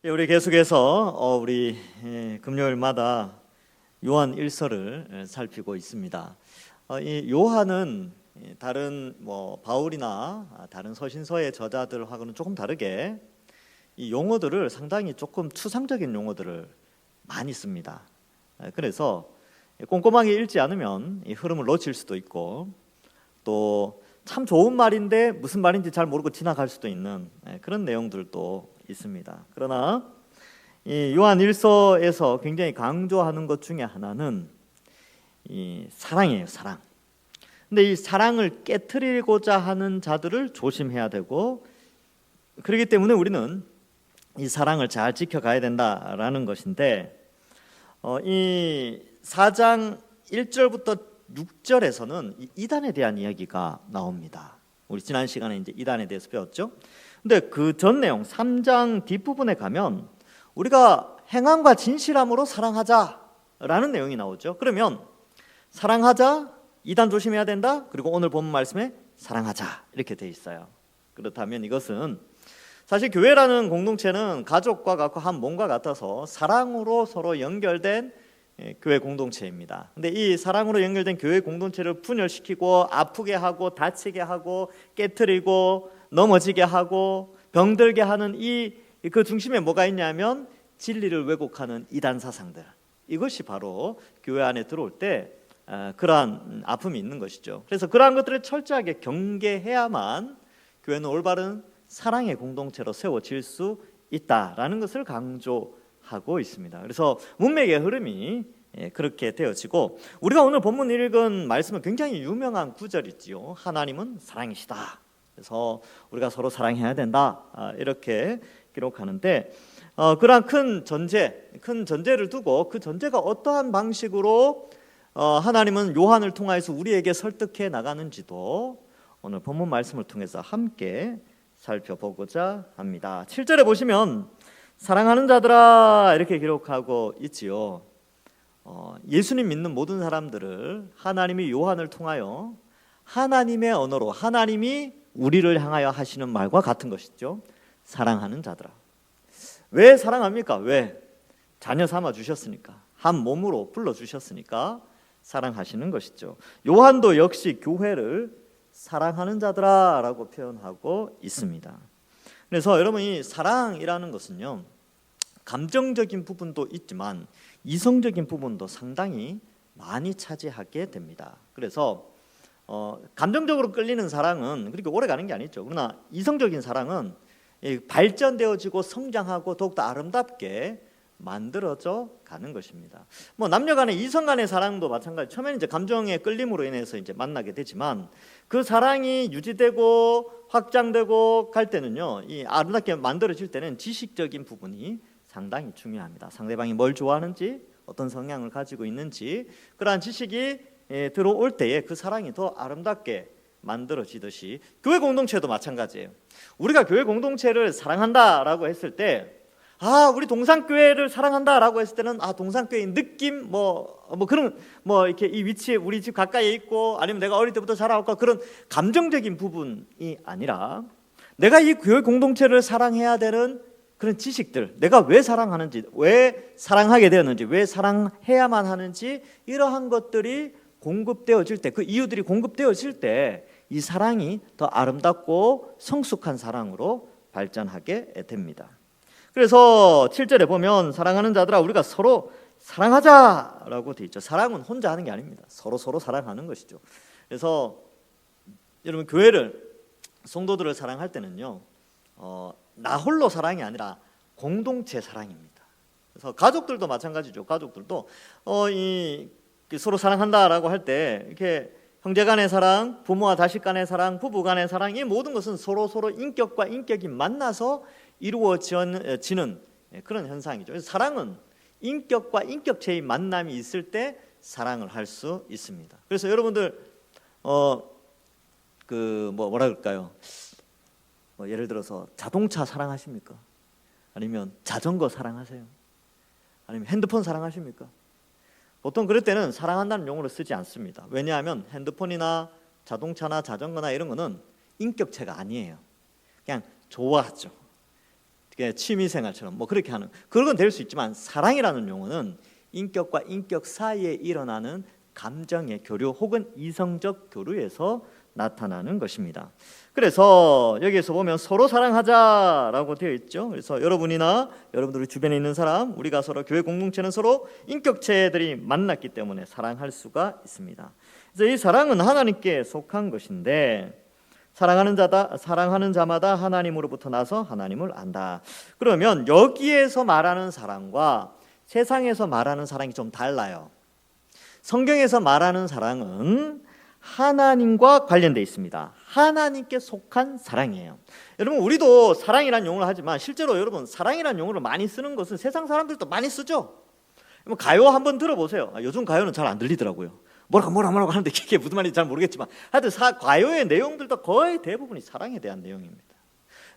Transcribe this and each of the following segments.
우리 계속해서 우리 금요일마다 요한 1서를 살피고 있습니다. 이 요한은 다른 바울이나 다른 서신서의 저자들하고는 조금 다르게 이 용어들을 상당히 조금 추상적인 용어들을 많이 씁니다. 그래서 꼼꼼하게 읽지 않으면 이 흐름을 놓칠 수도 있고 또 참 좋은 말인데 무슨 말인지 잘 모르고 지나갈 수도 있는 그런 내용들도 있습니다. 그러나 이 요한 1서에서 굉장히 강조하는 것 중에 하나는 이 사랑이에요, 사랑. 근데 이 사랑을 깨트리고자 하는 자들을 조심해야 되고, 그렇기 때문에 우리는 이 사랑을 잘 지켜가야 된다라는 것인데, 이 4장 1절부터 6절에서는 이 이단에 대한 이야기가 나옵니다. 우리 지난 시간에 이제 이단에 대해서 배웠죠. 근데 그 전 내용 3장 뒷부분에 가면 우리가 행함과 진실함으로 사랑하자라는 내용이 나오죠. 그러면 사랑하자, 이단 조심해야 된다. 그리고 오늘 본 말씀에 사랑하자 이렇게 돼 있어요. 그렇다면 이것은 사실 교회라는 공동체는 가족과 같고 한 몸과 같아서 사랑으로 서로 연결된 교회 공동체입니다. 근데 이 사랑으로 연결된 교회 공동체를 분열시키고 아프게 하고 다치게 하고 깨트리고 넘어지게 하고 병들게 하는 그 중심에 뭐가 있냐면 진리를 왜곡하는 이단 사상들. 이것이 바로 교회 안에 들어올 때 그러한 아픔이 있는 것이죠. 그래서 그러한 것들을 철저하게 경계해야만 교회는 올바른 사랑의 공동체로 세워질 수 있다라는 것을 강조하고 있습니다. 그래서 문맥의 흐름이 그렇게 되어지고, 우리가 오늘 본문 읽은 말씀은 굉장히 유명한 구절이지요. 하나님은 사랑이시다. 그래서 우리가 서로 사랑해야 된다. 이렇게 기록하는데 그러한 큰 전제를 두고 그 전제가 어떠한 방식으로 하나님은 요한을 통하여서 우리에게 설득해 나가는지도 오늘 본문 말씀을 통해서 함께 살펴보고자 합니다. 7절에 보시면 사랑하는 자들아 이렇게 기록하고 있지요. 예수님 믿는 모든 사람들을 하나님이 요한을 통하여 하나님의 언어로 하나님이 우리를 향하여 하시는 말과 같은 것이죠. 사랑하는 자들아. 왜 사랑합니까? 왜? 자녀 삼아 주셨으니까, 한 몸으로 불러 주셨으니까 사랑하시는 것이죠. 요한도 역시 교회를 사랑하는 자들아라고 표현하고 있습니다. 그래서 여러분, 이 사랑이라는 것은요, 감정적인 부분도 있지만 이성적인 부분도 상당히 많이 차지하게 됩니다. 그래서 감정적으로 끌리는 사랑은 그렇게 오래 가는 게 아니죠. 그러나 이성적인 사랑은 발전되어지고 성장하고 더욱더 아름답게 만들어져 가는 것입니다. 남녀간의 이성간의 사랑도 마찬가지. 처음에는 이제 감정의 끌림으로 인해서 이제 만나게 되지만 그 사랑이 유지되고 확장되고 갈 때는요, 이 아름답게 만들어질 때는 지식적인 부분이 상당히 중요합니다. 상대방이 뭘 좋아하는지, 어떤 성향을 가지고 있는지, 그러한 지식이 들어올 때에 그 사랑이 더 아름답게 만들어지듯이 교회 공동체도 마찬가지예요. 우리가 교회 공동체를 사랑한다라고 했을 때, 우리 동산교회를 사랑한다라고 했을 때는 동산교회의 느낌 그런 이렇게 이 위치에 우리 집 가까이에 있고 아니면 내가 어릴 때부터 자라왔고 그런 감정적인 부분이 아니라 내가 이 교회 공동체를 사랑해야 되는 그런 지식들, 내가 왜 사랑하는지, 왜 사랑하게 되었는지, 왜 사랑해야만 하는지, 이러한 것들이 공급되어질 때, 그 이유들이 공급되어질 때 이 사랑이 더 아름답고 성숙한 사랑으로 발전하게 됩니다. 그래서 7절에 보면 사랑하는 자들아 우리가 서로 사랑하자라고 되어 있죠. 사랑은 혼자 하는 게 아닙니다. 서로 사랑하는 것이죠. 그래서 여러분, 교회를, 성도들을 사랑할 때는요, 나 홀로 사랑이 아니라 공동체 사랑입니다. 그래서 가족들도 마찬가지죠. 가족들도 서로 사랑한다라고 할 때 이렇게 형제 간의 사랑, 부모와 자식 간의 사랑, 부부 간의 사랑, 이 모든 것은 서로 인격과 인격이 만나서 이루어지는 그런 현상이죠. 그래서 사랑은 인격과 인격체의 만남이 있을 때 사랑을 할 수 있습니다. 그래서 여러분들 뭐라 그럴까요? 예를 들어서 자동차 사랑하십니까? 아니면 자전거 사랑하세요? 아니면 핸드폰 사랑하십니까? 보통 그럴 때는 사랑한다는 용어를 쓰지 않습니다. 왜냐하면 핸드폰이나 자동차나 자전거나 이런 거는 인격체가 아니에요. 그냥 좋아하죠. 취미생활처럼 뭐 그렇게 하는 그런 건 될 수 있지만 사랑이라는 용어는 인격과 인격 사이에 일어나는 감정의 교류 혹은 이성적 교류에서 나타나는 것입니다. 그래서 여기에서 보면 서로 사랑하자라고 되어 있죠. 그래서 여러분이나 여러분들 주변에 있는 사람, 우리가 서로 교회 공동체는 서로 인격체들이 만났기 때문에 사랑할 수가 있습니다. 그래서 이 사랑은 하나님께 속한 것인데 사랑하는 자마다 하나님으로부터 나서 하나님을 안다. 그러면 여기에서 말하는 사랑과 세상에서 말하는 사랑이 좀 달라요. 성경에서 말하는 사랑은 하나님과 관련되어 있습니다. 하나님께 속한 사랑이에요. 여러분 우리도 사랑이라는 용어를 하지만 실제로 여러분 사랑이라는 용어를 많이 쓰는 것은 세상 사람들도 많이 쓰죠. 가요 한번 들어보세요. 요즘 가요는 잘 안 들리더라고요. 뭐라고 하는데 이게 무슨 말인지 잘 모르겠지만 하여튼 가요의 내용들도 거의 대부분이 사랑에 대한 내용입니다.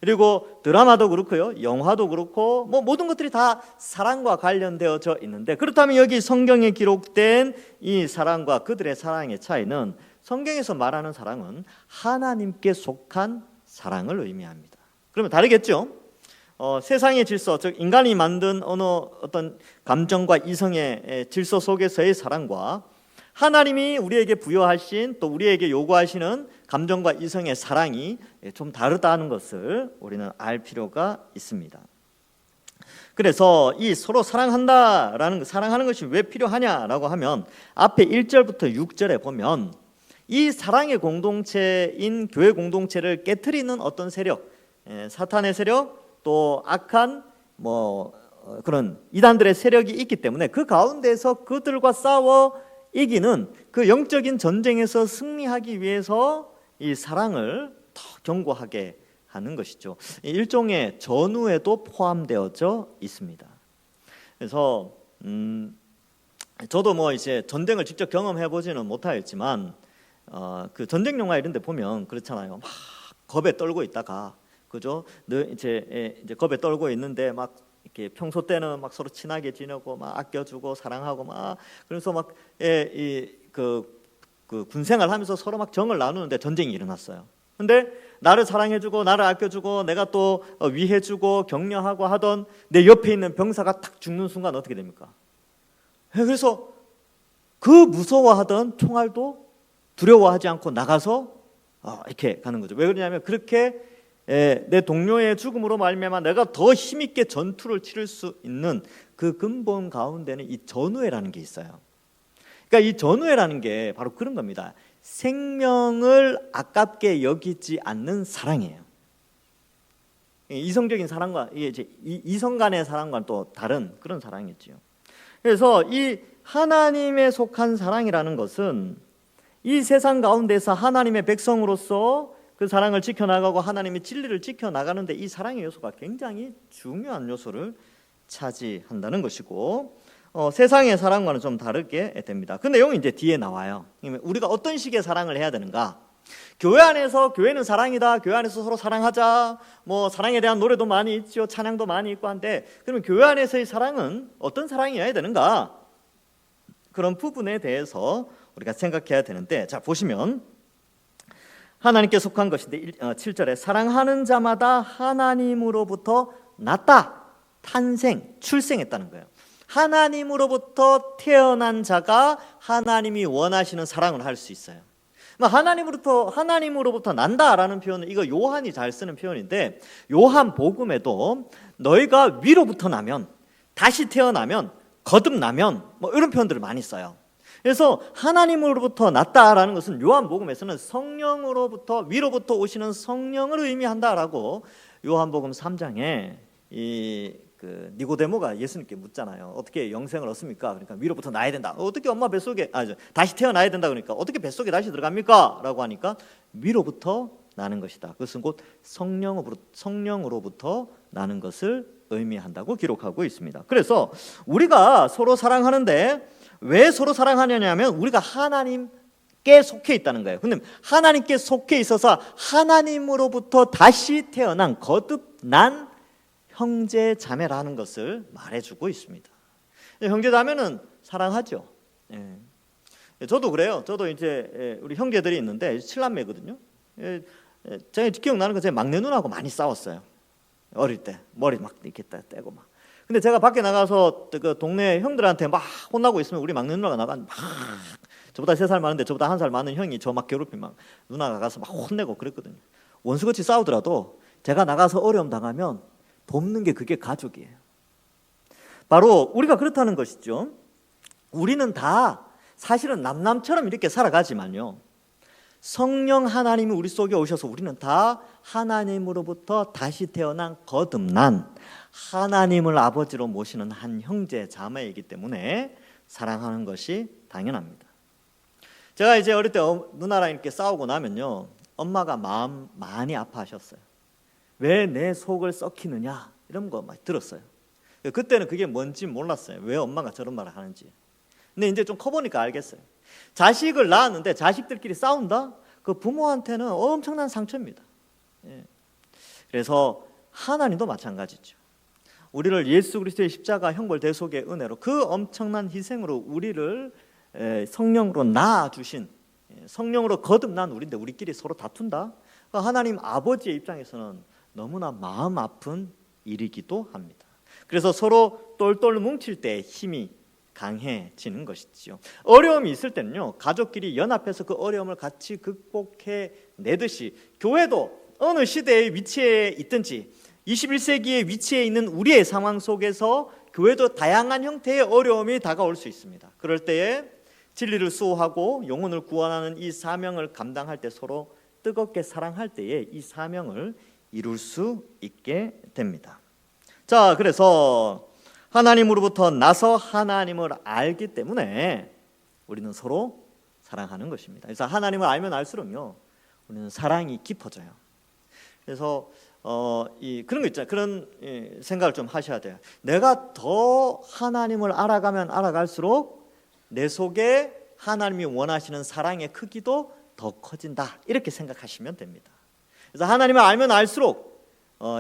그리고 드라마도 그렇고요, 영화도 그렇고 뭐 모든 것들이 다 사랑과 관련되어져 있는데 그렇다면 여기 성경에 기록된 이 사랑과 그들의 사랑의 차이는 성경에서 말하는 사랑은 하나님께 속한 사랑을 의미합니다. 그러면 다르겠죠? 세상의 질서, 즉 인간이 만든 어떤 감정과 이성의 질서 속에서의 사랑과 하나님이 우리에게 부여하신 또 우리에게 요구하시는 감정과 이성의 사랑이 좀 다르다는 것을 우리는 알 필요가 있습니다. 그래서 이 서로 사랑하는 것이 왜 필요하냐라고 하면 앞에 1절부터 6절에 보면 이 사랑의 공동체인 교회 공동체를 깨트리는 어떤 세력, 사탄의 세력 또 악한 그런 이단들의 세력이 있기 때문에 그 가운데서 그들과 싸워 이기는 그 영적인 전쟁에서 승리하기 위해서 이 사랑을 더 견고하게 하는 것이죠. 일종의 전우에도 포함되어져 있습니다. 그래서 저도 이제 전쟁을 직접 경험해 보지는 못하였지만 그 전쟁 영화 이런 데 보면 그렇잖아요. 막 겁에 떨고 있다가 그죠? 이제 겁에 떨고 있는데 막 이렇게 평소 때는 막 서로 친하게 지내고 막 아껴주고 사랑하고 막 그래서 막 그 군생활 하면서 서로 막 정을 나누는데 전쟁이 일어났어요. 근데 나를 사랑해주고 나를 아껴주고 내가 또 위해주고 격려하고 하던 내 옆에 있는 병사가 탁 죽는 순간 어떻게 됩니까? 그래서 그 무서워하던 총알도 두려워하지 않고 나가서 이렇게 가는 거죠. 왜 그러냐면 그렇게 내 동료의 죽음으로 말미암아 내가 더 힘있게 전투를 치를 수 있는 그 근본 가운데는 이 전우애라는 게 있어요. 그러니까 이 전우애라는 게 바로 그런 겁니다. 생명을 아깝게 여기지 않는 사랑이에요. 이성적인 사랑과 이성 간의 사랑과는 또 다른 그런 사랑이죠. 그래서 이 하나님에 속한 사랑이라는 것은 이 세상 가운데서 하나님의 백성으로서 그 사랑을 지켜나가고 하나님의 진리를 지켜나가는데 이 사랑의 요소가 굉장히 중요한 요소를 차지한다는 것이고 세상의 사랑과는 좀 다르게 됩니다. 그 내용이 이제 뒤에 나와요. 우리가 어떤 식의 사랑을 해야 되는가? 교회 안에서 교회는 사랑이다. 교회 안에서 서로 사랑하자. 사랑에 대한 노래도 많이 있죠. 찬양도 많이 있고 한데 그러면 교회 안에서의 사랑은 어떤 사랑이어야 되는가? 그런 부분에 대해서 우리가 생각해야 되는데 자 보시면 하나님께 속한 것인데 7절에 사랑하는 자마다 하나님으로부터 났다. 탄생, 출생했다는 거예요. 하나님으로부터 태어난 자가 하나님이 원하시는 사랑을 할 수 있어요. 하나님으로부터 난다라는 표현은 이거 요한이 잘 쓰는 표현인데 요한 복음에도 너희가 위로부터 나면 다시 태어나면 거듭나면 이런 표현들을 많이 써요. 그래서 하나님으로부터 났다라는 것은 요한복음에서는 성령으로부터 위로부터 오시는 성령을 의미한다라고 요한복음 3장에 니고데모가 예수님께 묻잖아요. 어떻게 영생을 얻습니까? 그러니까 위로부터 나야 된다. 어떻게 엄마 뱃속에 다시 태어나야 된다 그러니까 어떻게 뱃속에 다시 들어갑니까? 라고 하니까 위로부터 나는 것이다. 그것은 곧 성령으로부터 나는 것을 의미한다고 기록하고 있습니다. 그래서 우리가 서로 사랑하는데 왜 서로 사랑하냐면 우리가 하나님께 속해 있다는 거예요. 근데 하나님께 속해 있어서 하나님으로부터 다시 태어난 거듭난 형제 자매라는 것을 말해주고 있습니다. 형제 자매는 사랑하죠. 저도 그래요. 저도 이제 우리 형제들이 있는데 7남매거든요. 제가 기억나는 건 제 막내 누나하고 많이 싸웠어요. 어릴 때 머리 막 이렇게 떼고 막. 근데 제가 밖에 나가서 그 동네 형들한테 막 혼나고 있으면 우리 막내 누나가 나가 막 저보다 3살 많은데 저보다 1살 많은 형이 저 막 괴롭히면 막 누나가 가서 막 혼내고 그랬거든요. 원수같이 싸우더라도 제가 나가서 어려움 당하면 돕는 게 그게 가족이에요. 바로 우리가 그렇다는 것이죠. 우리는 다 사실은 남남처럼 이렇게 살아가지만요, 성령 하나님이 우리 속에 오셔서 우리는 다 하나님으로부터 다시 태어난 거듭난 하나님을 아버지로 모시는 한 형제 자매이기 때문에 사랑하는 것이 당연합니다. 제가 이제 어릴 때 누나랑 이렇게 싸우고 나면요, 엄마가 마음 많이 아파하셨어요. 왜 내 속을 썩히느냐 이런 거 많이 들었어요. 그때는 그게 뭔지 몰랐어요. 왜 엄마가 저런 말을 하는지. 근데 이제 좀 커보니까 알겠어요. 자식을 낳았는데 자식들끼리 싸운다? 그 부모한테는 엄청난 상처입니다. 그래서 하나님도 마찬가지죠. 우리를 예수 그리스도의 십자가 형벌 대속의 은혜로 그 엄청난 희생으로 우리를 성령으로 낳아주신, 성령으로 거듭난 우리인데 우리끼리 서로 다툰다? 하나님 아버지의 입장에서는 너무나 마음 아픈 일이기도 합니다. 그래서 서로 똘똘 뭉칠 때 힘이 강해지는 것이지요. 어려움이 있을 때는요, 가족끼리 연합해서 그 어려움을 같이 극복해 내듯이 교회도 어느 시대의 위치에 있든지 21세기의 위치에 있는 우리의 상황 속에서 교회도 다양한 형태의 어려움이 다가올 수 있습니다. 그럴 때에 진리를 수호하고 영혼을 구원하는 이 사명을 감당할 때 서로 뜨겁게 사랑할 때에 이 사명을 이룰 수 있게 됩니다. 자, 그래서 하나님으로부터 나서 하나님을 알기 때문에 우리는 서로 사랑하는 것입니다. 그래서 하나님을 알면 알수록요, 우리는 사랑이 깊어져요. 그래서 그런 거 있잖아요. 그런 생각을 좀 하셔야 돼요. 내가 더 하나님을 알아가면 알아갈수록 내 속에 하나님이 원하시는 사랑의 크기도 더 커진다, 이렇게 생각하시면 됩니다. 그래서 하나님을 알면 알수록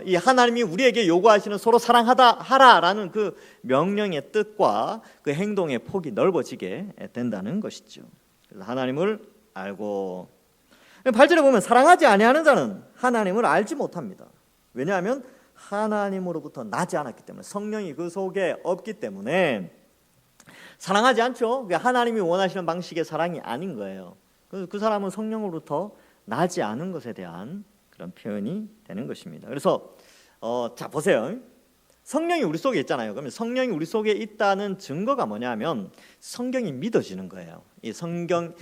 이 하나님이 우리에게 요구하시는 서로 사랑하라라는 그 명령의 뜻과 그 행동의 폭이 넓어지게 된다는 것이죠. 그래서 하나님을 알고, 8절에 보면 사랑하지 아니하는 자는 하나님을 알지 못합니다. 왜냐하면 하나님으로부터 나지 않았기 때문에, 성령이 그 속에 없기 때문에 사랑하지 않죠. 하나님이 원하시는 방식의 사랑이 아닌 거예요. 그 사람은 성령으로부터 나지 않은 것에 대한 그런 표현이 되는 것입니다. 그래서 자 보세요. 성령이 우리 속에 있잖아요. 그러면 성령이 우리 속에 있다는 증거가 뭐냐면 성경이 믿어지는 거예요. 이 성령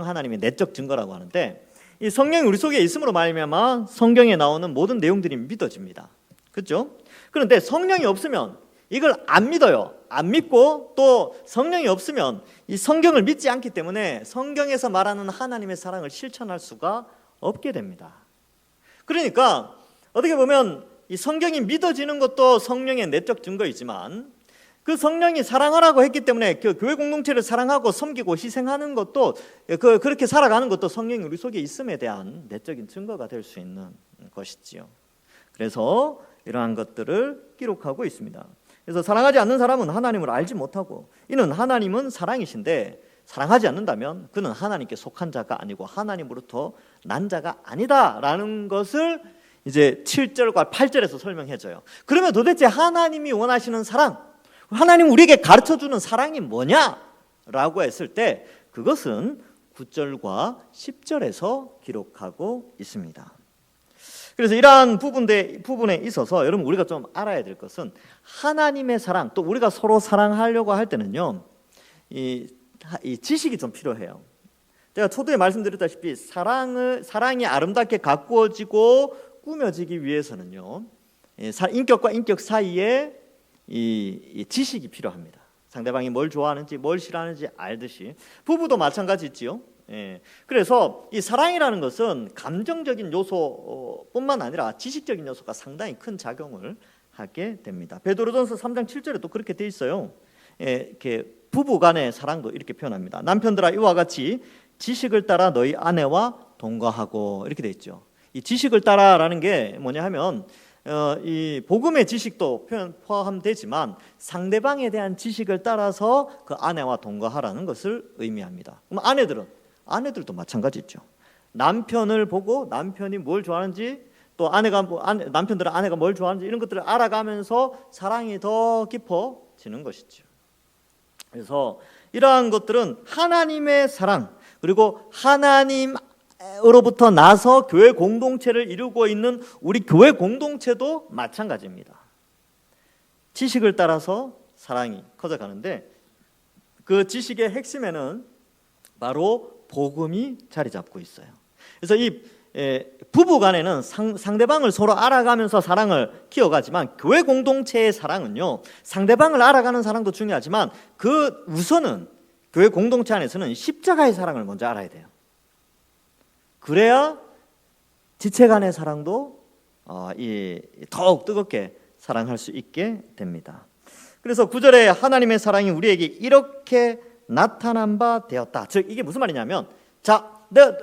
하나님의 내적 증거라고 하는데, 이 성령이 우리 속에 있음으로 말미암아 성경에 나오는 모든 내용들이 믿어집니다. 그렇죠? 그런데 성령이 없으면 이걸 안 믿어요. 안 믿고 또 성령이 없으면 이 성경을 믿지 않기 때문에 성경에서 말하는 하나님의 사랑을 실천할 수가 없게 됩니다. 그러니까 어떻게 보면 이 성경이 믿어지는 것도 성령의 내적 증거이지만, 그 성령이 사랑하라고 했기 때문에 그 교회 공동체를 사랑하고 섬기고 희생하는 것도, 그렇게 살아가는 것도 성령이 우리 속에 있음에 대한 내적인 증거가 될 수 있는 것이지요. 그래서 이러한 것들을 기록하고 있습니다. 그래서 사랑하지 않는 사람은 하나님을 알지 못하고, 이는 하나님은 사랑이신데 사랑하지 않는다면 그는 하나님께 속한 자가 아니고 하나님으로부터 난 자가 아니다라는 것을 이제 7절과 8절에서 설명해줘요. 그러면 도대체 하나님이 원하시는 사랑, 하나님 우리에게 가르쳐주는 사랑이 뭐냐라고 했을 때 그것은 9절과 10절에서 기록하고 있습니다. 그래서 이러한 부분에 있어서 여러분 우리가 좀 알아야 될 것은, 하나님의 사랑, 또 우리가 서로 사랑하려고 할 때는요, 이 지식이 좀 필요해요. 제가 초두에 말씀드렸다시피 사랑이 아름답게 가꾸어지고 꾸며지기 위해서는요, 인격과 인격 사이에 이 지식이 필요합니다. 상대방이 뭘 좋아하는지 뭘 싫어하는지 알듯이 부부도 마찬가지지요. 그래서 이 사랑이라는 것은 감정적인 요소뿐만 아니라 지식적인 요소가 상당히 큰 작용을 하게 됩니다. 베드로전서 3장 7절에 또 그렇게 돼 있어요. 이렇게 부부 간의 사랑도 이렇게 표현합니다. 남편들아 이와 같이 지식을 따라 너희 아내와 동거하고, 이렇게 돼 있죠. 이 지식을 따라라는 게 뭐냐 하면 이 복음의 지식도 포함되지만 상대방에 대한 지식을 따라서 그 아내와 동거하라는 것을 의미합니다. 그럼 아내들도 마찬가지죠. 남편을 보고 남편이 뭘 좋아하는지, 또 남편들은 아내가 뭘 좋아하는지 이런 것들을 알아가면서 사랑이 더 깊어지는 것이죠. 그래서 이러한 것들은 하나님의 사랑, 그리고 하나님으로부터 나서 교회 공동체를 이루고 있는 우리 교회 공동체도 마찬가지입니다. 지식을 따라서 사랑이 커져가는데 그 지식의 핵심에는 바로 복음이 자리 잡고 있어요. 그래서 이 부부 간에는 상대방을 서로 알아가면서 사랑을 키워가지만 교회 공동체의 사랑은요, 상대방을 알아가는 사랑도 중요하지만 그 우선은 교회 공동체 안에서는 십자가의 사랑을 먼저 알아야 돼요. 그래야 지체 간의 사랑도 더욱 뜨겁게 사랑할 수 있게 됩니다. 그래서 9절에 하나님의 사랑이 우리에게 이렇게 나타난 바 되었다. 즉 이게 무슨 말이냐면,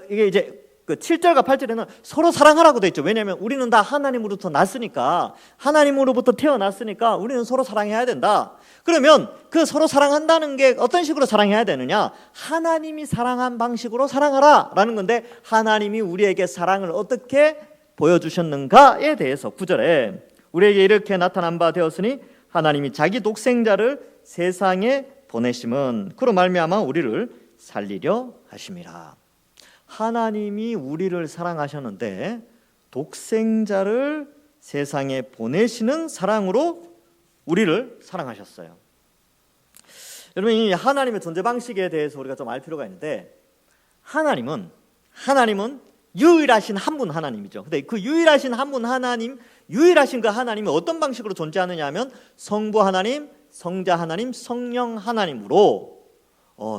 이게 이제 그 7절과 8절에는 서로 사랑하라고 돼 있죠. 왜냐하면 우리는 다 하나님으로부터 났으니까, 하나님으로부터 태어났으니까 우리는 서로 사랑해야 된다. 그러면 그 서로 사랑한다는 게 어떤 식으로 사랑해야 되느냐? 하나님이 사랑한 방식으로 사랑하라 라는 건데, 하나님이 우리에게 사랑을 어떻게 보여주셨는가에 대해서 9절에 우리에게 이렇게 나타난 바 되었으니 하나님이 자기 독생자를 세상에 보내심은 그로 말미암아 우리를 살리려 하심이라. 하나님이 우리를 사랑하셨는데 독생자를 세상에 보내시는 사랑으로 우리를 사랑하셨어요. 여러분, 이 하나님의 존재 방식에 대해서 우리가 좀 알 필요가 있는데, 하나님은 유일하신 한 분 하나님이죠. 근데 그 유일하신 한 분 하나님, 유일하신 그 하나님이 어떤 방식으로 존재하느냐 하면 성부 하나님, 성자 하나님, 성령 하나님으로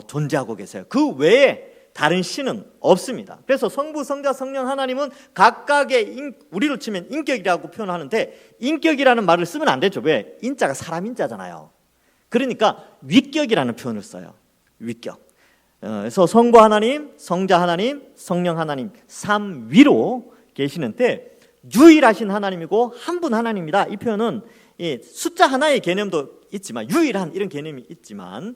존재하고 계세요. 그 외에 다른 신은 없습니다. 그래서 성부, 성자, 성령 하나님은 각각의 우리로 치면 인격이라고 표현하는데, 인격이라는 말을 쓰면 안 되죠. 왜? 인자가 사람 인자잖아요. 그러니까 위격이라는 표현을 써요. 위격. 그래서 성부 하나님, 성자 하나님, 성령 하나님 삼위로 계시는데 유일하신 하나님이고 한 분 하나님이다. 이 표현은 숫자 하나의 개념도 있지만, 유일한 이런 개념이 있지만,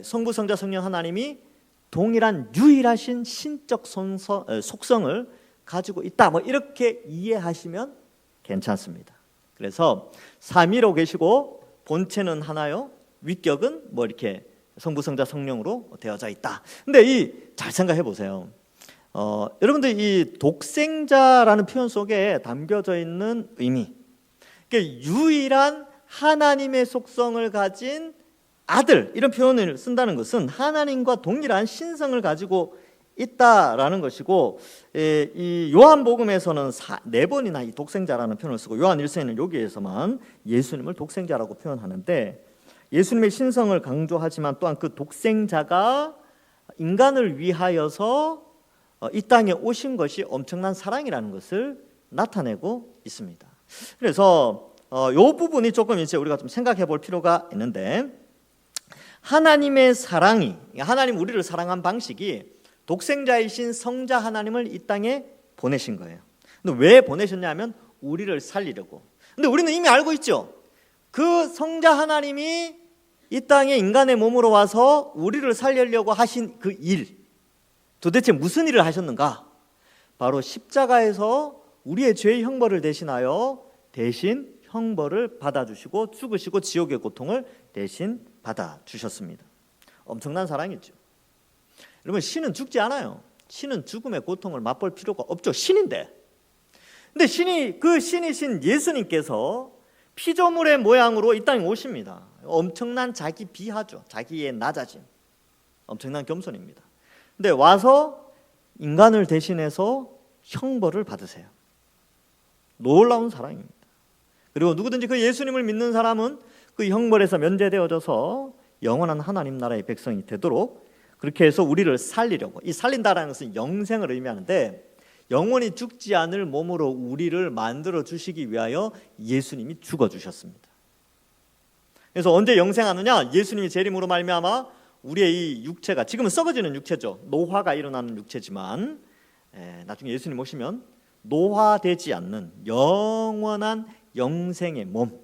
성부, 성자, 성령 하나님이 동일한 유일하신 신적 속성을 가지고 있다, 뭐 이렇게 이해하시면 괜찮습니다. 그래서 삼위로 계시고 본체는 하나요, 위격은 뭐 이렇게 성부, 성자, 성령으로 되어져 있다. 근데 잘 생각해 보세요. 여러분들 이 독생자라는 표현 속에 담겨져 있는 의미, 그러니까 유일한 하나님의 속성을 가진 아들, 이런 표현을 쓴다는 것은 하나님과 동일한 신성을 가지고 있다라는 것이고, 이 요한복음에서는 4번이나 이 독생자라는 표현을 쓰고, 요한1서에는 여기에서만 예수님을 독생자라고 표현하는데, 예수님의 신성을 강조하지만 또한 그 독생자가 인간을 위하여서 이 땅에 오신 것이 엄청난 사랑이라는 것을 나타내고 있습니다. 그래서 이 부분이 조금 이제 우리가 좀 생각해 볼 필요가 있는데, 하나님의 사랑이, 하나님 우리를 사랑한 방식이 독생자이신 성자 하나님을 이 땅에 보내신 거예요. 근데 왜 보내셨냐면 우리를 살리려고. 근데 우리는 이미 알고 있죠. 그 성자 하나님이 이 땅에 인간의 몸으로 와서 우리를 살리려고 하신 그 일, 도대체 무슨 일을 하셨는가? 바로 십자가에서 우리의 죄의 형벌을 대신하여 대신 형벌을 받아주시고 죽으시고 지옥의 고통을 대신 받아주셨습니다. 엄청난 사랑이죠. 여러분, 신은 죽지 않아요. 신은 죽음의 고통을 맛볼 필요가 없죠. 신인데. 근데 그 신이신 예수님께서 피조물의 모양으로 이 땅에 오십니다. 엄청난 자기 비하죠. 자기의 낮아짐, 엄청난 겸손입니다. 근데 와서 인간을 대신해서 형벌을 받으세요. 놀라운 사랑입니다. 그리고 누구든지 그 예수님을 믿는 사람은 그 형벌에서 면제되어져서 영원한 하나님 나라의 백성이 되도록 그렇게 해서 우리를 살리려고, 이 살린다라는 것은 영생을 의미하는데, 영원히 죽지 않을 몸으로 우리를 만들어 주시기 위하여 예수님이 죽어 주셨습니다. 그래서 언제 영생하느냐? 예수님이 재림으로 말미암아 우리의 이 육체가, 지금은 썩어지는 육체죠. 노화가 일어나는 육체지만 나중에 예수님 오시면 노화되지 않는 영원한 영생의 몸.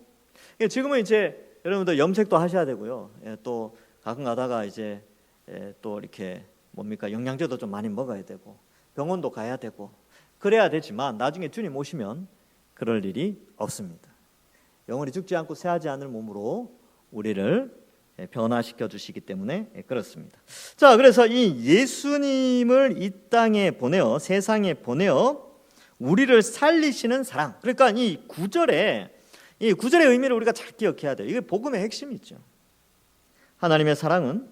지금은 이제 여러분들 염색도 하셔야 되고요. 또 가끔 가다가 이제 또 이렇게 영양제도 좀 많이 먹어야 되고 병원도 가야 되고 그래야 되지만 나중에 주님 오시면 그럴 일이 없습니다. 영원히 죽지 않고 쇠하지 않을 몸으로 우리를 변화시켜 주시기 때문에 그렇습니다. 자, 그래서 이 예수님을 이 땅에 보내어 세상에 보내어 우리를 살리시는 사랑. 그러니까 이 구절의 의미를 우리가 잘 기억해야 돼요. 이게 복음의 핵심이죠. 하나님의 사랑은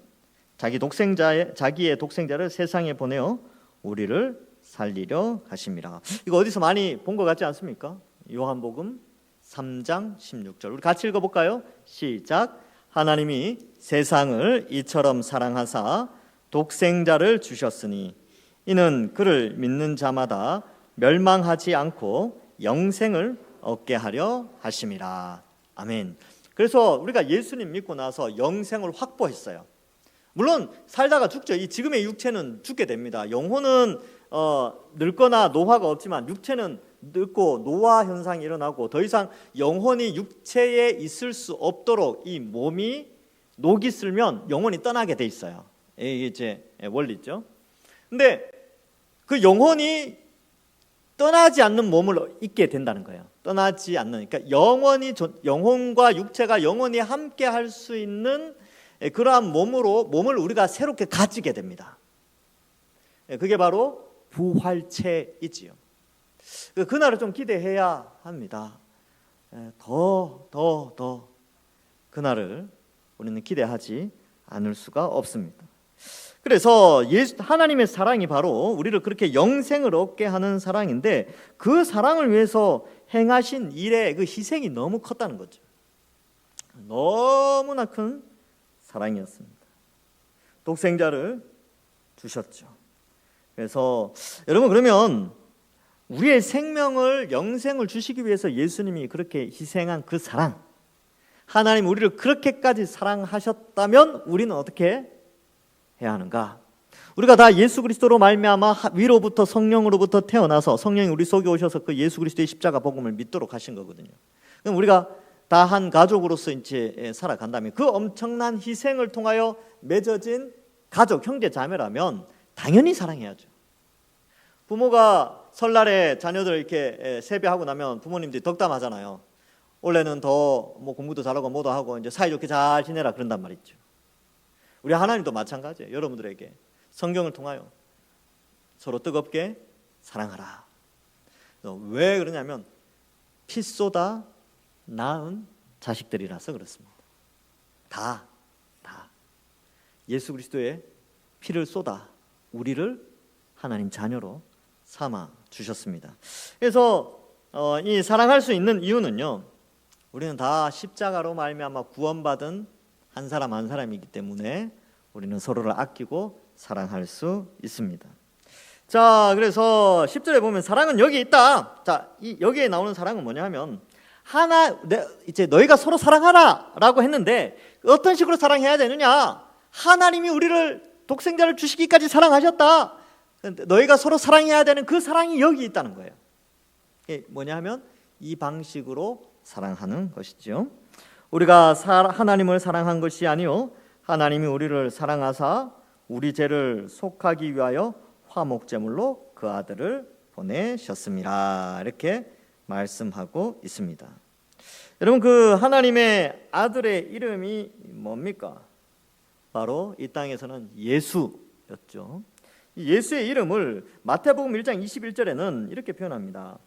자기의 독생자를 세상에 보내어 우리를 살리려 하심이라. 이거 어디서 많이 본 것 같지 않습니까? 요한복음 3장 16절. 우리 같이 읽어볼까요? 시작. 하나님이 세상을 이처럼 사랑하사 독생자를 주셨으니 이는 그를 믿는 자마다 멸망하지 않고 영생을 얻게 하려 하심이라. 아멘. 그래서 우리가 예수님 믿고 나서 영생을 확보했어요. 물론 살다가 죽죠. 이 지금의 육체는 죽게 됩니다. 영혼은 늙거나 노화가 없지만 육체는 늙고 노화 현상이 일어나고 더 이상 영혼이 육체에 있을 수 없도록 이 몸이 녹이 슬면 영혼이 떠나게 돼 있어요. 이게 이제 원리죠. 근데 그 영혼이 떠나지 않는 몸을 입게 된다는 거예요. 떠나지 않는, 그러니까 영혼과 육체가 영원히 함께 할 수 있는 그러한 몸을 우리가 새롭게 가지게 됩니다. 그게 바로 부활체이지요. 그날을 좀 기대해야 합니다. 더 그날을 우리는 기대하지 않을 수가 없습니다. 그래서 하나님의 사랑이 바로 우리를 그렇게 영생을 얻게 하는 사랑인데 그 사랑을 위해서 행하신 일의 그 희생이 너무 컸다는 거죠. 너무나 큰 사랑이었습니다. 독생자를 주셨죠. 그래서 여러분, 그러면 우리의 생명을 영생을 주시기 위해서 예수님이 그렇게 희생한 그 사랑, 하나님 우리를 그렇게까지 사랑하셨다면 우리는 어떻게 해야 하는가? 우리가 다 예수 그리스도로 말미암아 위로부터 성령으로부터 태어나서 성령이 우리 속에 오셔서 그 예수 그리스도의 십자가 복음을 믿도록 하신 거거든요. 그럼 우리가 다 한 가족으로서 이제 살아간다면 그 엄청난 희생을 통하여 맺어진 가족, 형제, 자매라면 당연히 사랑해야죠. 부모가 설날에 자녀들 이렇게 세배하고 나면 부모님들이 덕담하잖아요. 원래는 더 뭐 공부도 잘하고 뭐도 하고 이제 사이좋게 잘 지내라 그런단 말이죠. 우리 하나님도 마찬가지예요. 여러분들에게 성경을 통하여 서로 뜨겁게 사랑하라. 왜 그러냐면 피 쏟아 낳은 자식들이라서 그렇습니다. 다 예수 그리스도의 피를 쏟아 우리를 하나님 자녀로 삼아 주셨습니다. 그래서 이 사랑할 수 있는 이유는요, 우리는 다 십자가로 말미암아 구원받은 한 사람 한 사람이기 때문에 우리는 서로를 아끼고 사랑할 수 있습니다. 자, 그래서 10절에 보면 사랑은 여기 있다. 자, 여기에 나오는 사랑은 뭐냐 하면 이제 너희가 서로 사랑하라라고 했는데 어떤 식으로 사랑해야 되느냐? 하나님이 우리를 독생자를 주시기까지 사랑하셨다. 너희가 서로 사랑해야 되는 그 사랑이 여기 있다는 거예요. 이게 뭐냐 하면 이 방식으로 사랑하는 것이죠. 우리가 하나님을 사랑한 것이 아니요 하나님이 우리를 사랑하사 우리 죄를 속하기 위하여 화목제물로 그 아들을 보내셨습니다. 이렇게 말씀하고 있습니다. 여러분, 그 하나님의 아들의 이름이 뭡니까? 바로 이 땅에서는 예수였죠. 이 예수의 이름을 마태복음 1장 21절에는 이렇게 표현합니다.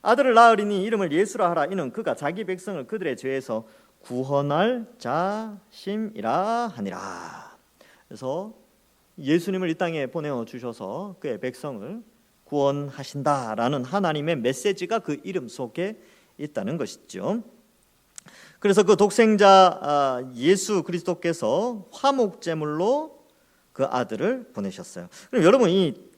아들을 낳으리니 이름을 예수라 하라. 이는 그가 자기 백성을 그들의 죄에서 구원할 자심이라 하니라. 그래서 예수님을 이 땅에 보내어 주셔서 그의 백성을 구원하신다라는 하나님의 메시지가 그 이름 속에 있다는 것이죠. 그래서 그 독생자 예수 그리스도께서 화목제물로 그 아들을 보내셨어요. 그럼 여러분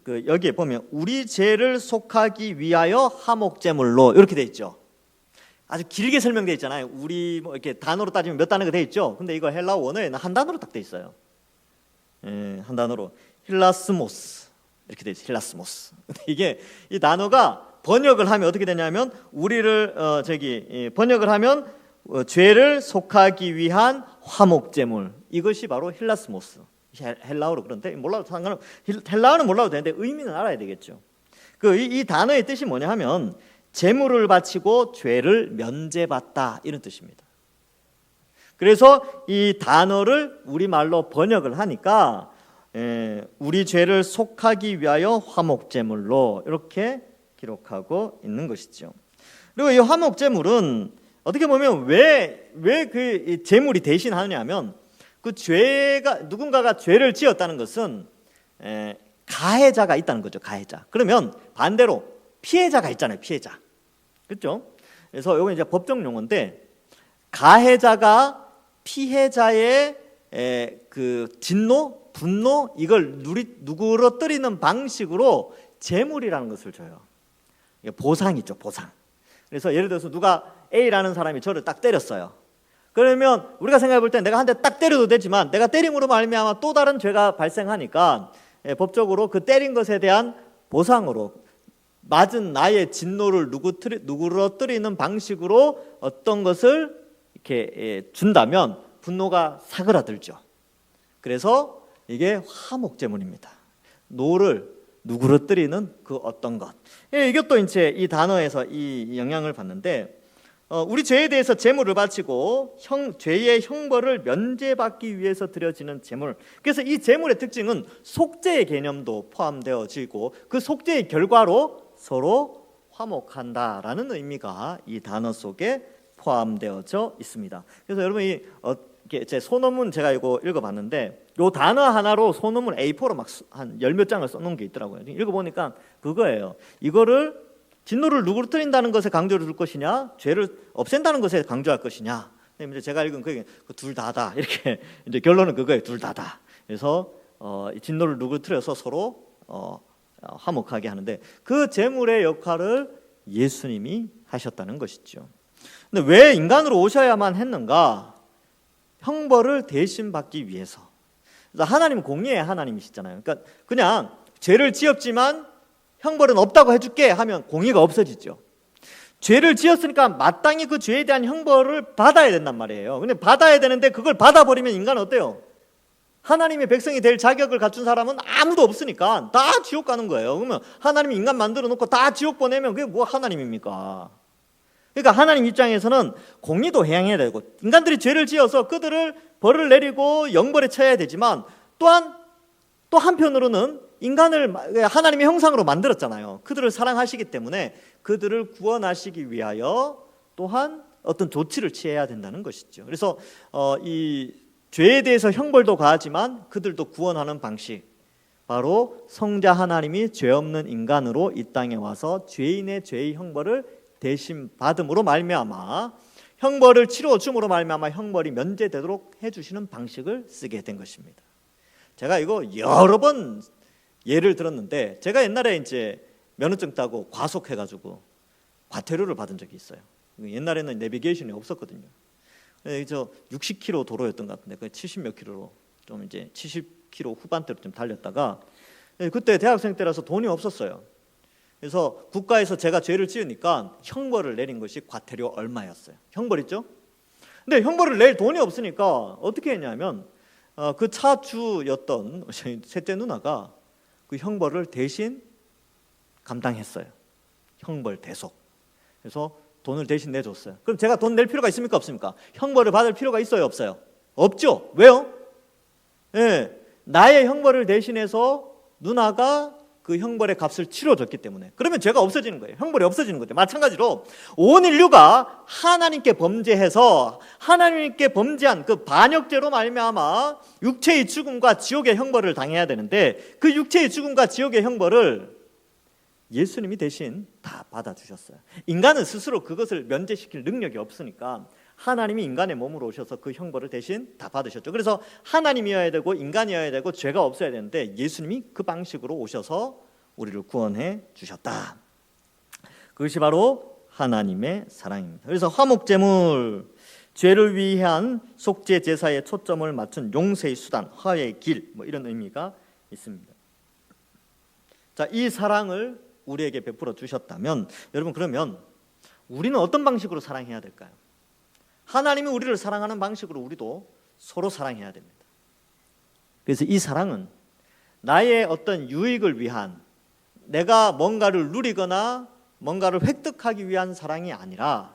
여기에 보면 우리 죄를 속하기 위하여 화목제물로 이렇게 돼 있죠. 아주 길게 설명돼 있잖아요. 우리 뭐 이렇게 단어로 따지면 몇 단어가 돼 있죠. 근데 이거 헬라어 원어에는 한 단어로 딱 돼 있어요. 한 단어로 힐라스모스 이렇게 돼 있어요. 힐라스모스. 이게 이 단어가 번역을 하면 어떻게 되냐면 우리를 번역을 하면 죄를 속하기 위한 화목제물, 이것이 바로 힐라스모스. 헬라어로. 그런데 몰라도 상관없. 헬라어는 몰라도 되는데 의미는 알아야 되겠죠. 이 단어의 뜻이 뭐냐 하면 제물을 바치고 죄를 면제받다 이런 뜻입니다. 그래서 이 단어를 우리말로 번역을 하니까 우리 죄를 속하기 위하여 화목제물로 이렇게 기록하고 있는 것이죠. 그리고 이 화목제물은 어떻게 보면 왜 그 제물이 대신하느냐 하면 그 죄가 누군가가 죄를 지었다는 것은 가해자가 있다는 거죠. 가해자. 그러면 반대로 피해자가 있잖아요. 피해자. 그렇죠? 그래서 이건 이제 법정 용어인데 가해자가 피해자의 그 진노, 분노 이걸 누그러뜨리는 방식으로 제물이라는 것을 줘요. 이게 보상이죠. 보상. 그래서 예를 들어서 누가 A라는 사람이 저를 딱 때렸어요. 그러면 우리가 생각해 볼 때 내가 한 대 딱 때려도 되지만 내가 때림으로 말미암아 또 다른 죄가 발생하니까 법적으로 그 때린 것에 대한 보상으로 맞은 나의 진노를 누그러뜨리는 방식으로 어떤 것을 이렇게 준다면 분노가 사그라들죠. 그래서 이게 화목제물입니다. 노를 누그러뜨리는 그 어떤 것. 이것도 이제 이 단어에서 이 영향을 받는데 우리 죄에 대해서 제물을 바치고 죄의 형벌을 면제받기 위해서 드려지는 제물. 그래서 이 제물의 특징은 속죄의 개념도 포함되어지고 그 속죄의 결과로 서로 화목한다라는 의미가 이 단어 속에 포함되어져 있습니다. 그래서 여러분이 제 소논문 제가 이거 읽어봤는데 이 단어 하나로 소논문 A4로 막 한 열 몇 장을 써놓은 게 있더라고요. 읽어보니까 그거예요. 이거를 진노를 누그러뜨린다는 것에 강조를 줄 것이냐, 죄를 없앤다는 것에 강조할 것이냐. 이제 제가 읽은 그게 둘 다다. 이렇게 이제 결론은 그거예요. 둘 다다. 그래서 진노를 누그러뜨려서 서로 화목하게 하는데 그 제물의 역할을 예수님이 하셨다는 것이죠. 근데 왜 인간으로 오셔야만 했는가? 형벌을 대신 받기 위해서. 그래서 하나님은 공의의 하나님이시잖아요. 그러니까 그냥 죄를 지었지만 형벌은 없다고 해줄게 하면 공의가 없어지죠. 죄를 지었으니까 마땅히 그 죄에 대한 형벌을 받아야 된단 말이에요. 근데 받아야 되는데 그걸 받아버리면 인간은 어때요? 하나님의 백성이 될 자격을 갖춘 사람은 아무도 없으니까 다 지옥 가는 거예요. 그러면 하나님이 인간 만들어 놓고 다 지옥 보내면 그게 뭐 하나님입니까? 그러니까 하나님 입장에서는 공의도 행해야 되고 인간들이 죄를 지어서 그들을 벌을 내리고 영벌에 처해야 되지만 또한 또 한편으로는 인간을 하나님의 형상으로 만들었잖아요. 그들을 사랑하시기 때문에 그들을 구원하시기 위하여 또한 어떤 조치를 취해야 된다는 것이죠. 그래서 이 죄에 대해서 형벌도 가하지만 그들도 구원하는 방식, 바로 성자 하나님이 죄 없는 인간으로 이 땅에 와서 죄인의 죄의 형벌을 대신 받음으로 말미암아 형벌을 치러 줌으로 말미암아 형벌이 면제되도록 해주시는 방식을 쓰게 된 것입니다. 제가 이거 여러 번 예를 들었는데 제가 옛날에 이제 면허증 따고 과속해가지고 과태료를 받은 적이 있어요. 옛날에는 내비게이션이 없었거든요. 저 60km 도로였던 것 같은데 70몇 킬로로 좀 이제 70km 후반대로 좀 달렸다가 그때 대학생 때라서 돈이 없었어요. 그래서 국가에서 제가 죄를 지으니까 형벌을 내린 것이 과태료 얼마였어요. 형벌 있죠? 근데 형벌을 낼 돈이 없으니까 어떻게 했냐면 그 차주였던 셋째 누나가 그 형벌을 대신 감당했어요. 형벌 대속. 그래서 돈을 대신 내줬어요. 그럼 제가 돈 낼 필요가 있습니까? 없습니까? 형벌을 받을 필요가 있어요? 없어요? 없죠. 왜요? 나의 형벌을 대신해서 누나가 그 형벌의 값을 치러줬기 때문에. 그러면 죄가 없어지는 거예요. 형벌이 없어지는 거죠. 마찬가지로 온 인류가 하나님께 범죄해서 하나님께 범죄한 그 반역죄로 말미암아 육체의 죽음과 지옥의 형벌을 당해야 되는데 그 육체의 죽음과 지옥의 형벌을 예수님이 대신 다 받아주셨어요. 인간은 스스로 그것을 면제시킬 능력이 없으니까 하나님이 인간의 몸으로 오셔서 그 형벌을 대신 다 받으셨죠. 그래서 하나님이어야 되고 인간이어야 되고 죄가 없어야 되는데 예수님이 그 방식으로 오셔서 우리를 구원해 주셨다. 그것이 바로 하나님의 사랑입니다. 그래서 화목제물, 죄를 위한 속죄 제사에 초점을 맞춘 용서의 수단, 화해의 길, 뭐 이런 의미가 있습니다. 자, 이 사랑을 우리에게 베풀어 주셨다면 여러분 그러면 우리는 어떤 방식으로 사랑해야 될까요? 하나님이 우리를 사랑하는 방식으로 우리도 서로 사랑해야 됩니다. 그래서 이 사랑은 나의 어떤 유익을 위한, 내가 뭔가를 누리거나 뭔가를 획득하기 위한 사랑이 아니라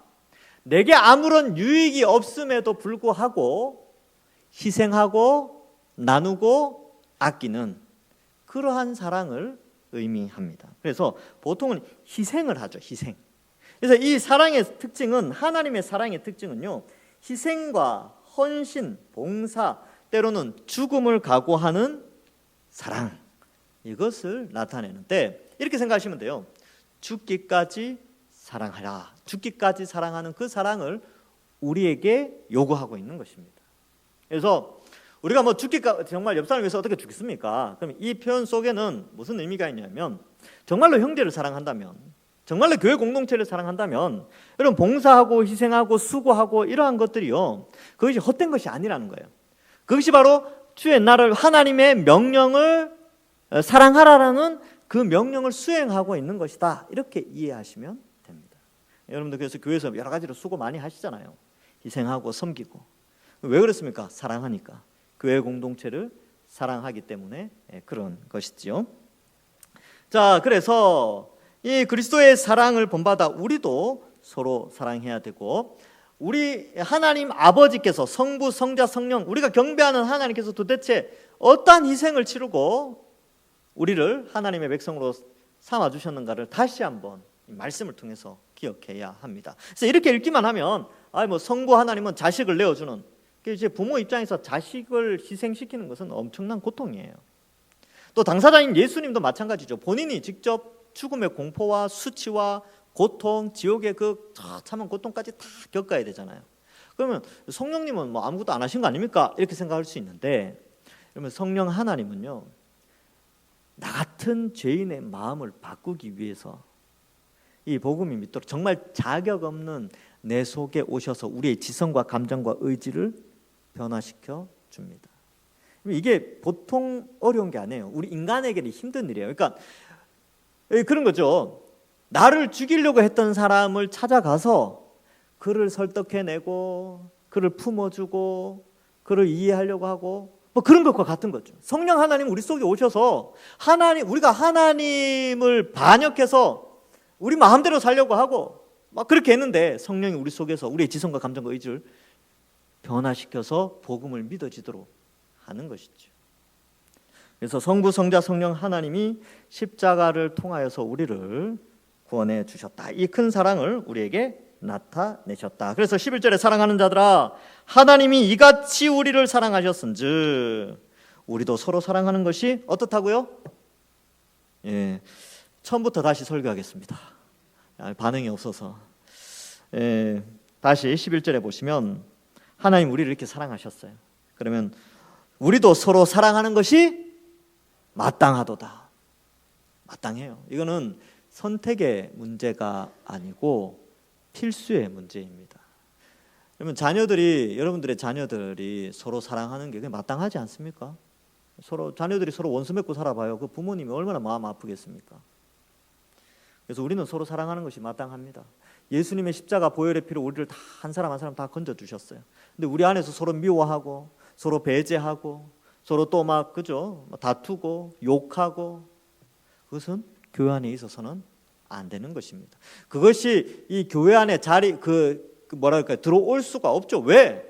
내게 아무런 유익이 없음에도 불구하고 희생하고 나누고 아끼는 그러한 사랑을 의미합니다. 그래서 보통은 희생을 하죠. 희생. 그래서 이 사랑의 특징은, 하나님의 사랑의 특징은요, 희생과 헌신, 봉사, 때로는 죽음을 각오하는 사랑, 이것을 나타내는데, 이렇게 생각하시면 돼요. 죽기까지 사랑하라. 죽기까지 사랑하는 그 사랑을 우리에게 요구하고 있는 것입니다. 그래서 우리가 뭐 죽기까지, 정말 옆 사람을 위해서 어떻게 죽겠습니까? 그럼 이 표현 속에는 무슨 의미가 있냐면, 정말로 형제를 사랑한다면, 정말로 교회 공동체를 사랑한다면, 여러분 봉사하고 희생하고 수고하고 이러한 것들이요, 그것이 헛된 것이 아니라는 거예요. 그것이 바로 주의 나를, 하나님의 명령을 사랑하라라는 그 명령을 수행하고 있는 것이다, 이렇게 이해하시면 됩니다. 여러분들 그래서 교회에서 여러 가지로 수고 많이 하시잖아요. 희생하고 섬기고. 왜 그렇습니까? 사랑하니까. 교회 공동체를 사랑하기 때문에 그런 것이지요. 자, 그래서 이 그리스도의 사랑을 본받아 우리도 서로 사랑해야 되고, 우리 하나님 아버지께서, 성부, 성자, 성령, 우리가 경배하는 하나님께서 도대체 어떠한 희생을 치르고 우리를 하나님의 백성으로 삼아 주셨는가를 다시 한번 이 말씀을 통해서 기억해야 합니다. 그래서 이렇게 읽기만 하면, 뭐 성부 하나님은 자식을 내어주는, 이제 부모 입장에서 자식을 희생시키는 것은 엄청난 고통이에요. 또 당사자인 예수님도 마찬가지죠. 본인이 직접 죽음의 공포와 수치와 고통, 지옥의 그 참한 고통까지 다 겪어야 되잖아요. 그러면 성령님은 뭐 아무것도 안 하신 거 아닙니까? 이렇게 생각할 수 있는데, 그러면 성령 하나님은요, 나 같은 죄인의 마음을 바꾸기 위해서 이 복음이 믿도록 정말 자격 없는 내 속에 오셔서 우리의 지성과 감정과 의지를 변화시켜 줍니다. 이게 보통 어려운 게 아니에요. 우리 인간에게는 힘든 일이에요. 그러니까 그런 거죠. 나를 죽이려고 했던 사람을 찾아가서 그를 설득해내고 그를 품어주고 그를 이해하려고 하고 뭐 그런 것과 같은 거죠. 성령 하나님 우리 속에 오셔서 우리가 하나님을 반역해서 우리 마음대로 살려고 하고 막 그렇게 했는데, 성령이 우리 속에서 우리의 지성과 감정과 의지를 변화시켜서 복음을 믿어지도록 하는 것이죠. 그래서 성부, 성자, 성령 하나님이 십자가를 통하여서 우리를 구원해 주셨다. 이 큰 사랑을 우리에게 나타내셨다. 그래서 11절에 사랑하는 자들아, 하나님이 이같이 우리를 사랑하셨은즉 우리도 서로 사랑하는 것이 어떻다고요? 처음부터 다시 설교하겠습니다. 반응이 없어서. 다시 11절에 보시면, 하나님 우리를 이렇게 사랑하셨어요. 그러면 우리도 서로 사랑하는 것이 마땅하도다. 마땅해요. 이거는 선택의 문제가 아니고 필수의 문제입니다. 그러면 여러분들의 자녀들이 서로 사랑하는 게 마땅하지 않습니까? 자녀들이 서로 원수 맺고 살아봐요. 그 부모님이 얼마나 마음 아프겠습니까? 그래서 우리는 서로 사랑하는 것이 마땅합니다. 예수님의 십자가 보혈의 피로 우리를 다 한 사람 한 사람 다 건져 주셨어요. 근데 우리 안에서 서로 미워하고 서로 배제하고 서로 또 막 다투고 욕하고, 그것은 교회 안에 있어서는 안 되는 것입니다. 그것이 이 교회 안에 들어올 수가 없죠. 왜?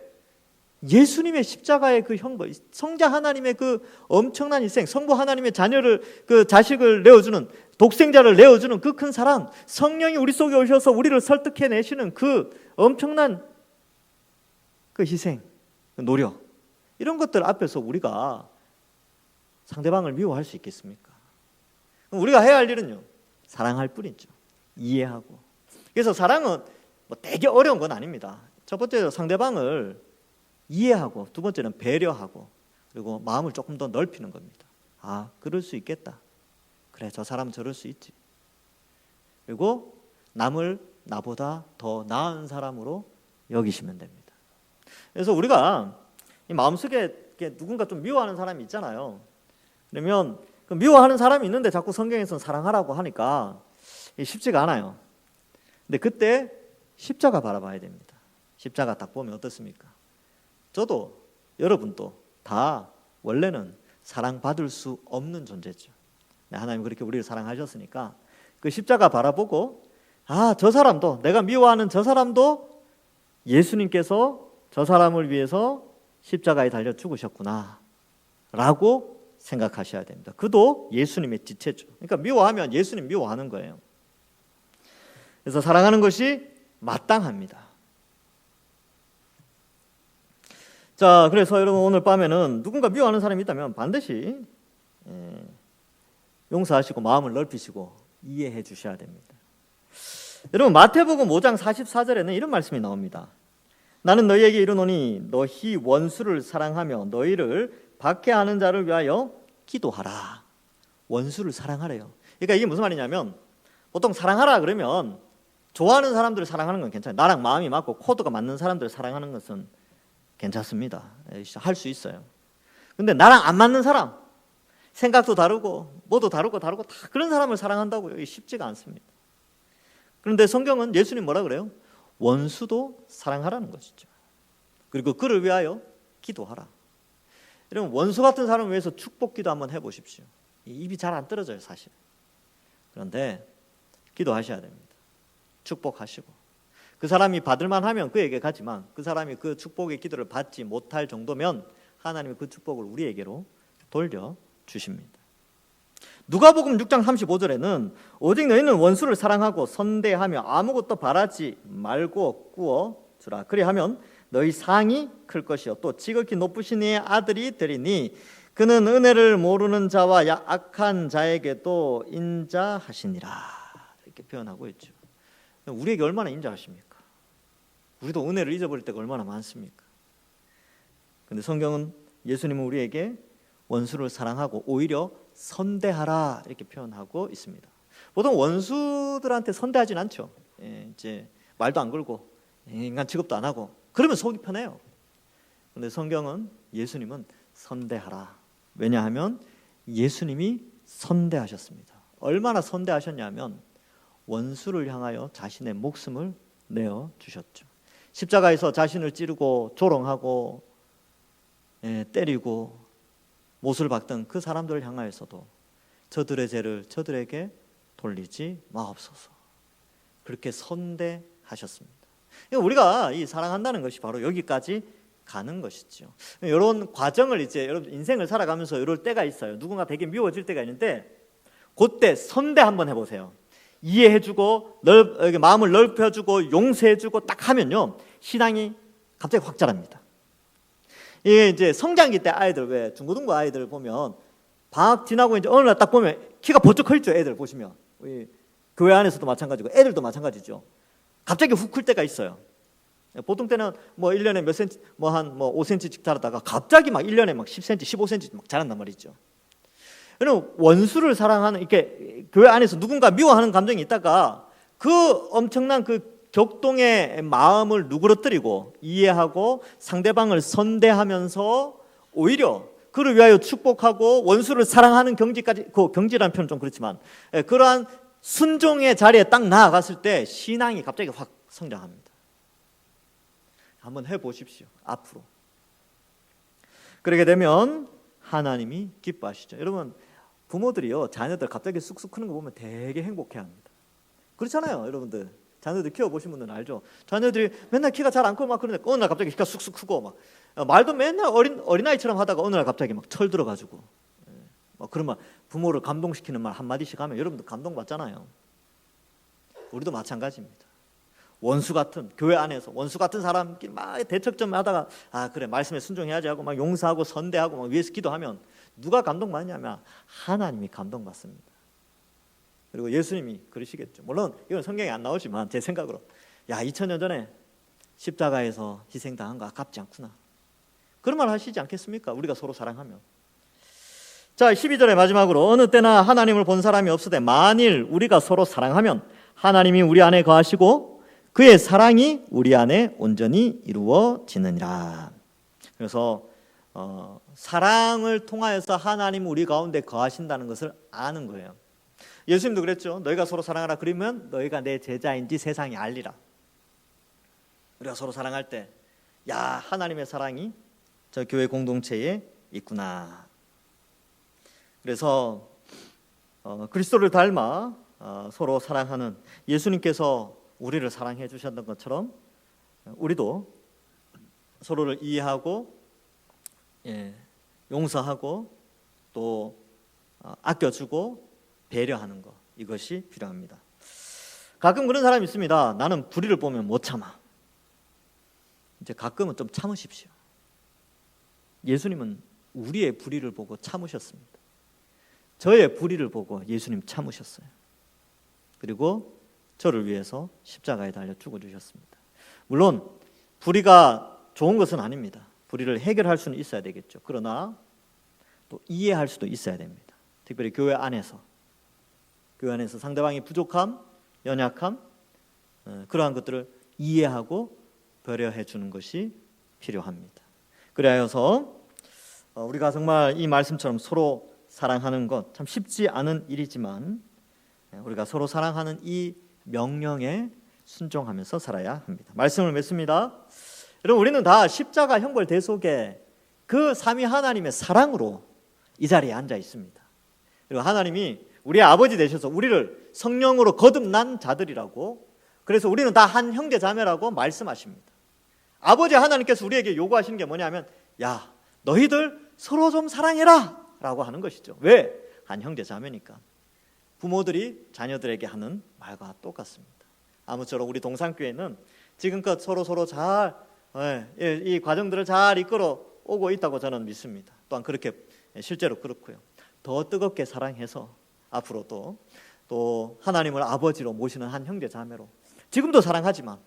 예수님의 십자가의 그 형벌, 성자 하나님의 그 엄청난 희생, 성부 하나님의 자식을 내어주는, 독생자를 내어주는 그 큰 사랑, 성령이 우리 속에 오셔서 우리를 설득해내시는 그 엄청난 그 희생, 그 노력, 이런 것들 앞에서 우리가 상대방을 미워할 수 있겠습니까? 우리가 해야 할 일은요, 사랑할 뿐이죠. 이해하고. 그래서 사랑은 뭐 되게 어려운 건 아닙니다. 첫 번째로 상대방을 이해하고, 두 번째는 배려하고, 그리고 마음을 조금 더 넓히는 겁니다. 그럴 수 있겠다. 그래, 저 사람은 저럴 수 있지. 그리고 남을 나보다 더 나은 사람으로 여기시면 됩니다. 그래서 우리가 이 마음속에 누군가 좀 미워하는 사람이 있잖아요. 그러면 그 미워하는 사람이 있는데 자꾸 성경에서는 사랑하라고 하니까 쉽지가 않아요. 근데 그때 십자가 바라봐야 됩니다. 십자가 딱 보면 어떻습니까? 저도 여러분도 다 원래는 사랑받을 수 없는 존재죠. 하나님 그렇게 우리를 사랑하셨으니까 그 십자가 바라보고 저 사람도, 내가 미워하는 저 사람도 예수님께서 저 사람을 위해서 십자가에 달려 죽으셨구나 라고 생각하셔야 됩니다. 그도 예수님의 지체죠. 그러니까 미워하면 예수님 미워하는 거예요. 그래서 사랑하는 것이 마땅합니다. 자, 그래서 여러분 오늘 밤에는 누군가 미워하는 사람이 있다면 반드시 용서하시고 마음을 넓히시고 이해해 주셔야 됩니다. 여러분 마태복음 5장 44절에는 이런 말씀이 나옵니다. 나는 너희에게 이르노니 너희 원수를 사랑하며 너희를 박해하는 자를 위하여 기도하라. 원수를 사랑하래요. 그러니까 이게 무슨 말이냐면 보통 사랑하라 그러면 좋아하는 사람들을 사랑하는 건 괜찮아요. 나랑 마음이 맞고 코드가 맞는 사람들을 사랑하는 것은 괜찮습니다. 할 수 있어요. 근데 나랑 안 맞는 사람, 생각도 다르고 뭐도 다르고 다 그런 사람을 사랑한다고요. 쉽지가 않습니다. 그런데 성경은 예수님 뭐라 그래요? 원수도 사랑하라는 것이죠. 그리고 그를 위하여 기도하라. 여러분 원수 같은 사람을 위해서 축복기도 한번 해보십시오. 입이 잘 안 떨어져요 사실. 그런데 기도하셔야 됩니다. 축복하시고 그 사람이 받을만 하면 그에게 가지만 그 사람이 그 축복의 기도를 받지 못할 정도면 하나님이 그 축복을 우리에게로 돌려주십니다. 누가복음 6장 35절에는 오직 너희는 원수를 사랑하고 선대하며 아무것도 바라지 말고 꾸어주라. 그리하면 너희 상이 클 것이요 또 지극히 높으신 이의 아들이 되리니 그는 은혜를 모르는 자와 악한 자에게도 인자하시니라. 이렇게 표현하고 있죠. 우리에게 얼마나 인자하십니까? 우리도 은혜를 잊어버릴 때가 얼마나 많습니까? 그런데 성경은 예수님은 우리에게 원수를 사랑하고 오히려 선대하라 이렇게 표현하고 있습니다. 보통 원수들한테 선대하진 않죠. 이제 말도 안 걸고 인간 취급도 안 하고 그러면 속이 편해요. 그런데 성경은 예수님은 선대하라. 왜냐하면 예수님이 선대하셨습니다. 얼마나 선대하셨냐면 원수를 향하여 자신의 목숨을 내어 주셨죠. 십자가에서 자신을 찌르고 조롱하고 때리고 못을 박던 그 사람들을 향하여서도 저들의 죄를 저들에게 돌리지 마옵소서. 그렇게 선대하셨습니다. 우리가 이 사랑한다는 것이 바로 여기까지 가는 것이죠. 이런 과정을 이제 여러분 인생을 살아가면서 이럴 때가 있어요. 누군가 되게 미워질 때가 있는데 그때 선대 한번 해보세요. 이해해주고 마음을 넓혀주고 용서해주고 딱 하면요 신앙이 갑자기 확 자랍니다. 이게 이제 성장기 때 아이들 왜 중고등부 아이들 보면 방학 지나고 이제 어느 날 딱 보면 키가 번쩍 커 있죠. 애들 보시면 교회 안에서도 마찬가지고 애들도 마찬가지죠. 갑자기 훅 클 때가 있어요. 보통 때는 뭐 1년에 몇 센치 한 5cm씩 자라다가 갑자기 막 1년에 막 10cm, 15cm 막 자란단 말이죠. 여러분 원수를 사랑하는 이렇게 교회 안에서 누군가 미워하는 감정이 있다가 그 엄청난 그 격동의 마음을 누그러뜨리고 이해하고 상대방을 선대하면서 오히려 그를 위하여 축복하고 원수를 사랑하는 경지까지, 그 경지라는 표현은 좀 그렇지만 그러한 순종의 자리에 딱 나아갔을 때 신앙이 갑자기 확 성장합니다. 한번 해보십시오. 앞으로. 그렇게 되면 하나님이 기뻐하시죠. 여러분 부모들이요 자녀들 갑자기 쑥쑥 크는 거 보면 되게 행복해합니다. 그렇잖아요, 여러분들. 자녀들 키워보신 분들은 알죠. 자녀들이 맨날 키가 잘 안 크고 막 그러는데 어느 날 갑자기 키가 쑥쑥 크고 막 말도 맨날 어린아이처럼 하다가 어느 날 갑자기 막 철 들어가지고 막 그러면 부모를 감동시키는 말 한마디씩 하면 여러분들 감동받잖아요. 우리도 마찬가지입니다. 원수 같은 교회 안에서 원수 같은 사람끼리 막 대척점 하다가 그래 말씀에 순종해야지 하고 막 용서하고 선대하고 막 위에서 기도하면 누가 감동받냐면 하나님이 감동받습니다. 그리고 예수님이 그러시겠죠. 물론 이건 성경에 안 나오지만 제 생각으로 2000년 전에 십자가에서 희생당한 거 아깝지 않구나. 그런 말 하시지 않겠습니까? 우리가 서로 사랑하면. 자 12절의 마지막으로 어느 때나 하나님을 본 사람이 없으되 만일 우리가 서로 사랑하면 하나님이 우리 안에 거하시고 그의 사랑이 우리 안에 온전히 이루어지느니라. 그래서 사랑을 통하여서 하나님 우리 가운데 거하신다는 것을 아는 거예요. 예수님도 그랬죠. 너희가 서로 사랑하라. 그러면 너희가 내 제자인지 세상이 알리라. 우리가 서로 사랑할 때 하나님의 사랑이 저 교회 공동체에 있구나. 그래서 그리스도를 닮아 서로 사랑하는 예수님께서 우리를 사랑해 주셨던 것처럼 우리도 서로를 이해하고 용서하고 또 아껴주고 배려하는 것, 이것이 필요합니다. 가끔 그런 사람이 있습니다. 나는 불의를 보면 못 참아. 이제 가끔은 좀 참으십시오. 예수님은 우리의 불의를 보고 참으셨습니다. 저의 불의를 보고 예수님 참으셨어요. 그리고 저를 위해서 십자가에 달려 죽어주셨습니다. 물론 불의가 좋은 것은 아닙니다. 불의를 해결할 수는 있어야 되겠죠. 그러나 또 이해할 수도 있어야 됩니다. 특별히 교회 안에서 상대방의 부족함, 연약함, 그러한 것들을 이해하고 배려해 주는 것이 필요합니다. 그래서 우리가 정말 이 말씀처럼 서로 사랑하는 것 참 쉽지 않은 일이지만 우리가 서로 사랑하는 이 명령에 순종하면서 살아야 합니다. 말씀을 맺습니다. 여러분, 우리는 다 십자가 형벌 대속에 그 삼위 하나님의 사랑으로 이 자리에 앉아 있습니다. 그리고 하나님이 우리의 아버지 되셔서 우리를 성령으로 거듭난 자들이라고, 그래서 우리는 다 한 형제 자매라고 말씀하십니다. 아버지 하나님께서 우리에게 요구하시는 게 뭐냐면, 야, 너희들 서로 좀 사랑해라 라고 하는 것이죠. 왜? 한 형제 자매니까. 부모들이 자녀들에게 하는 말과 똑같습니다. 아무쪼록 우리 동산교회는 지금껏 서로 잘 이 과정들을 잘 이끌어 오고 있다고 저는 믿습니다. 또한 그렇게 실제로 그렇고요. 더 뜨겁게 사랑해서 앞으로도 또 하나님을 아버지로 모시는 한 형제 자매로 지금도 사랑하지만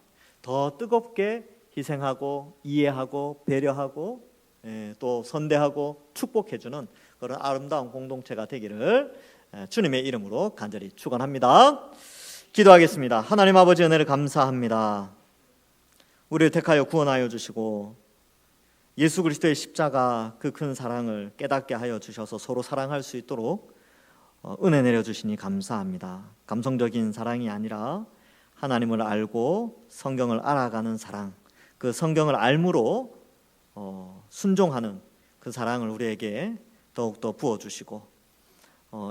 더 뜨겁게 희생하고 이해하고 배려하고 또 선대하고 축복해주는 그런 아름다운 공동체가 되기를 주님의 이름으로 간절히 축원합니다. 기도하겠습니다. 하나님 아버지, 은혜를 감사합니다. 우리를 택하여 구원하여 주시고 예수 그리스도의 십자가 그 큰 사랑을 깨닫게 하여 주셔서 서로 사랑할 수 있도록 은혜 내려주시니 감사합니다. 감성적인 사랑이 아니라 하나님을 알고 성경을 알아가는 사랑, 그 성경을 알므로 순종하는 그 사랑을 우리에게 더욱더 부어주시고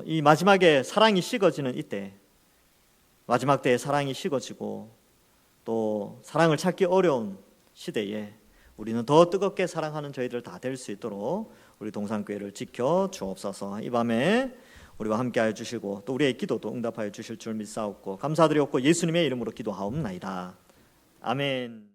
이 마지막에 사랑이 식어지는 이때, 마지막 때에 사랑이 식어지고 또 사랑을 찾기 어려운 시대에 우리는 더 뜨겁게 사랑하는 저희들 다 될 수 있도록 우리 동산교회를 지켜 주옵소서. 이 밤에 우리와 함께하여 주시고 또 우리의 기도도 응답하여 주실 줄 믿사옵고 감사드리옵고 예수님의 이름으로 기도하옵나이다. 아멘.